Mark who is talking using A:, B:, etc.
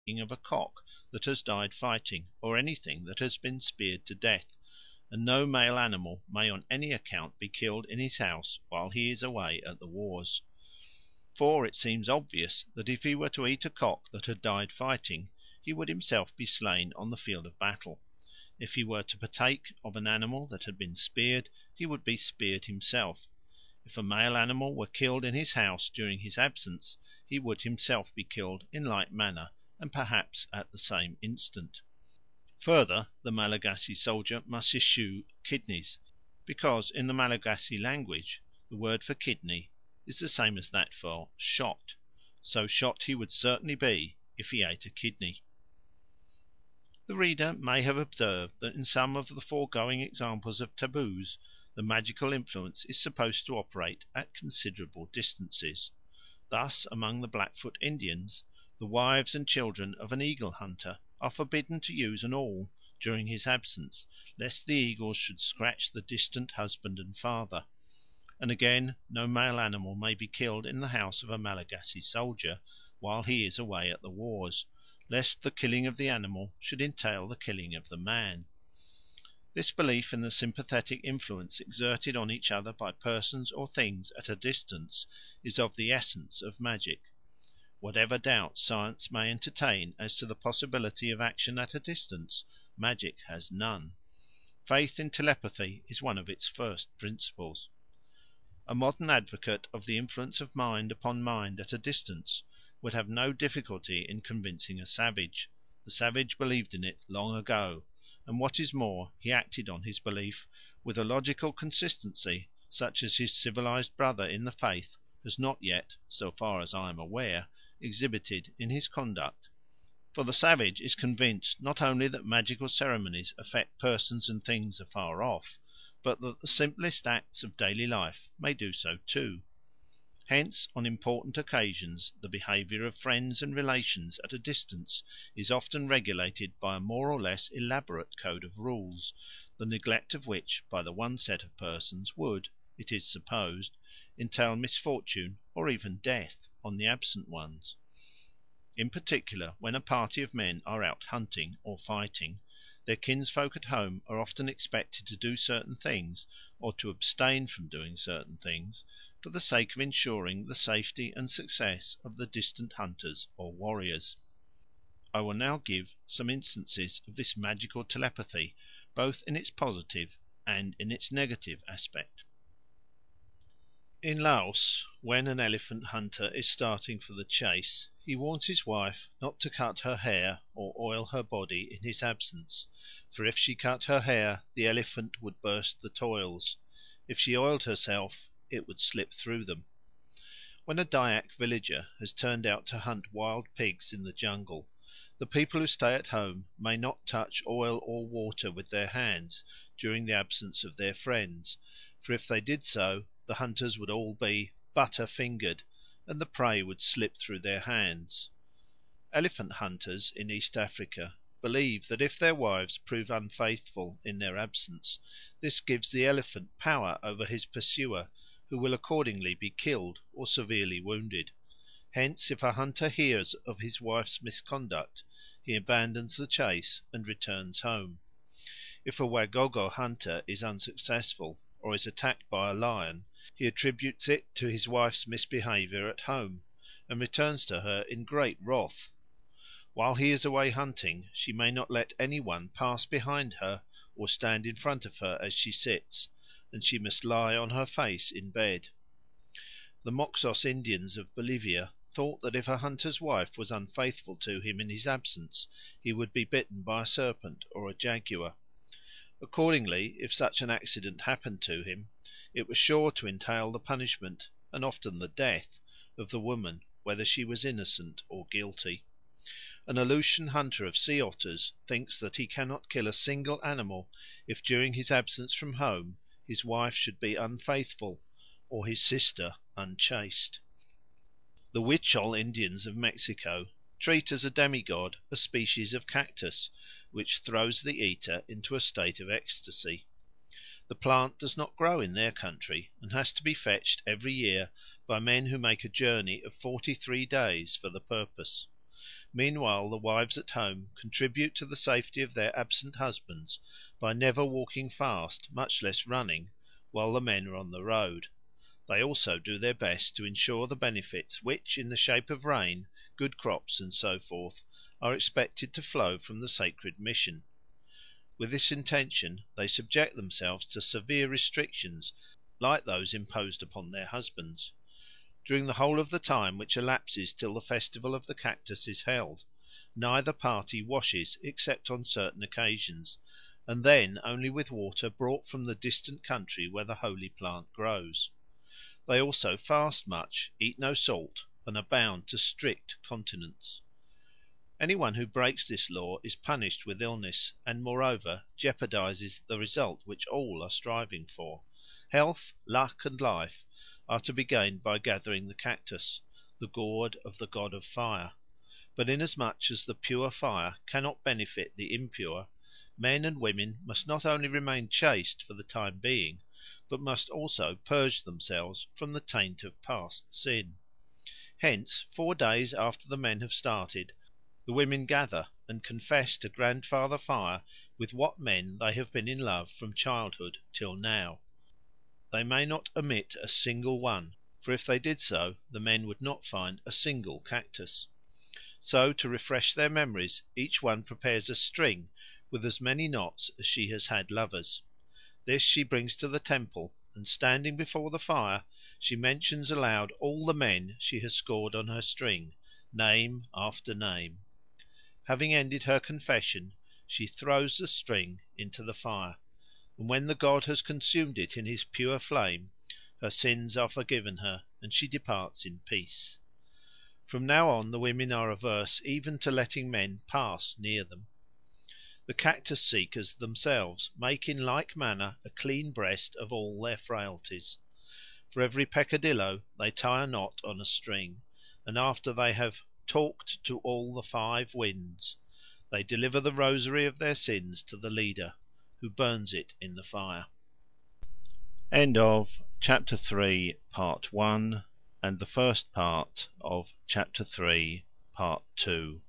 A: speaking of a cock that has died fighting, or anything that has been speared to death; and no male animal may on any account be killed in his house while he is away at the wars. For it seems obvious that if he were to eat a cock that had died fighting, he would himself be slain on the field of battle. If he were to partake of an animal that had been speared, he would be speared himself. If a male animal were killed in his house during his absence, he would himself be killed in like manner, and perhaps at the same instant. Further, the Malagasy soldier must eschew kidneys, because in the Malagasy language the word for kidney is the same as that for shot. So shot he would certainly be if he ate a kidney. The reader may have observed that in some of the foregoing examples of taboos the magical influence is supposed to operate at considerable distances. Thus among the Blackfoot Indians the wives and children of an eagle hunter are forbidden to use an awl during his absence, lest the eagles should scratch the distant husband and father; and again no male animal may be killed in the house of a Malagasy soldier while he is away at the wars, lest the killing of the animal should entail the killing of the man. This belief in the sympathetic influence exerted on each other by persons or things at a distance is of the essence of magic. Whatever doubts science may entertain as to the possibility of action at a distance, magic has none. Faith in telepathy is one of its first principles. A modern advocate of the influence of mind upon mind at a distance would have no difficulty in convincing a savage. The savage believed in it long ago, and what is more, he acted on his belief with a logical consistency such as his civilised brother in the faith has not yet, so far as I am aware, exhibited in his conduct. For the savage is convinced not only that magical ceremonies affect persons and things afar off, but that the simplest acts of daily life may do so too. Hence on important occasions the behaviour of friends and relations at a distance is often regulated by a more or less elaborate code of rules, the neglect of which by the one set of persons would, it is supposed, entail misfortune or even death on the absent ones. In particular, when a party of men are out hunting or fighting, their kinsfolk at home are often expected to do certain things, or to abstain from doing certain things, for the sake of ensuring the safety and success of the distant hunters or warriors. I will now give some instances of this magical telepathy, both in its positive and in its negative aspect. In Laos, when an elephant hunter is starting for the chase, he warns his wife not to cut her hair or oil her body in his absence, for if she cut her hair the elephant would burst the toils; if she oiled herself it would slip through them. When a Dyak villager has turned out to hunt wild pigs in the jungle, the people who stay at home may not touch oil or water with their hands during the absence of their friends, for if they did so the hunters would all be "butter fingered," and the prey would slip through their hands. Elephant hunters in East Africa believe that if their wives prove unfaithful in their absence, this gives the elephant power over his pursuer, who will accordingly be killed or severely wounded. Hence if a hunter hears of his wife's misconduct, he abandons the chase and returns home. If a Wagogo hunter is unsuccessful, or is attacked by a lion, he attributes it to his wife's misbehaviour at home, and returns to her in great wrath. While he is away hunting, she may not let any one pass behind her or stand in front of her as she sits, and she must lie on her face in bed. The Moxos Indians of Bolivia thought that if a hunter's wife was unfaithful to him in his absence, he would be bitten by a serpent or a jaguar. Accordingly, if such an accident happened to him, it was sure to entail the punishment, and often the death, of the woman, whether she was innocent or guilty. An Aleutian hunter of sea otters thinks that he cannot kill a single animal if during his absence from home his wife should be unfaithful or his sister unchaste. The Huichol Indians of Mexico treat as a demigod a species of cactus, which throws the eater into a state of ecstasy. The plant does not grow in their country, and has to be fetched every year by men who make a journey of 43 days for the purpose. Meanwhile the wives at home contribute to the safety of their absent husbands by never walking fast, much less running, while the men are on the road. They also do their best to ensure the benefits which, in the shape of rain, good crops, and so forth, are expected to flow from the sacred mission. With this intention they subject themselves to severe restrictions like those imposed upon their husbands. During the whole of the time which elapses till the festival of the cactus is held, neither party washes except on certain occasions, and then only with water brought from the distant country where the holy plant grows. They also fast much, eat no salt, and are bound to strict continence. Any one who breaks this law is punished with illness, and moreover jeopardizes the result which all are striving for. Health, luck, and life are to be gained by gathering the cactus, the gourd of the god of fire. But inasmuch as the pure fire cannot benefit the impure, men and women must not only remain chaste for the time being, but must also purge themselves from the taint of past sin. Hence 4 days after the men have started, the women gather and confess to Grandfather Fire with what men they have been in love from childhood till now. They may not omit a single one, for if they did so the men would not find a single cactus. So, to refresh their memories, each one prepares a string with as many knots as she has had lovers. This she brings to the temple, and standing before the fire she mentions aloud all the men she has scored on her string, name after name. Having ended her confession, she throws the string into the fire, and when the god has consumed it in his pure flame, her sins are forgiven her, and she departs in peace. From now on the women are averse even to letting men pass near them. The cactus seekers themselves make in like manner a clean breast of all their frailties. For every peccadillo they tie a knot on a string, and after they have "talked to all the 5 winds," they deliver the rosary of their sins to the leader, who burns it in the fire. End of Chapter 3, Part 1, and the first part of Chapter 3, Part 2.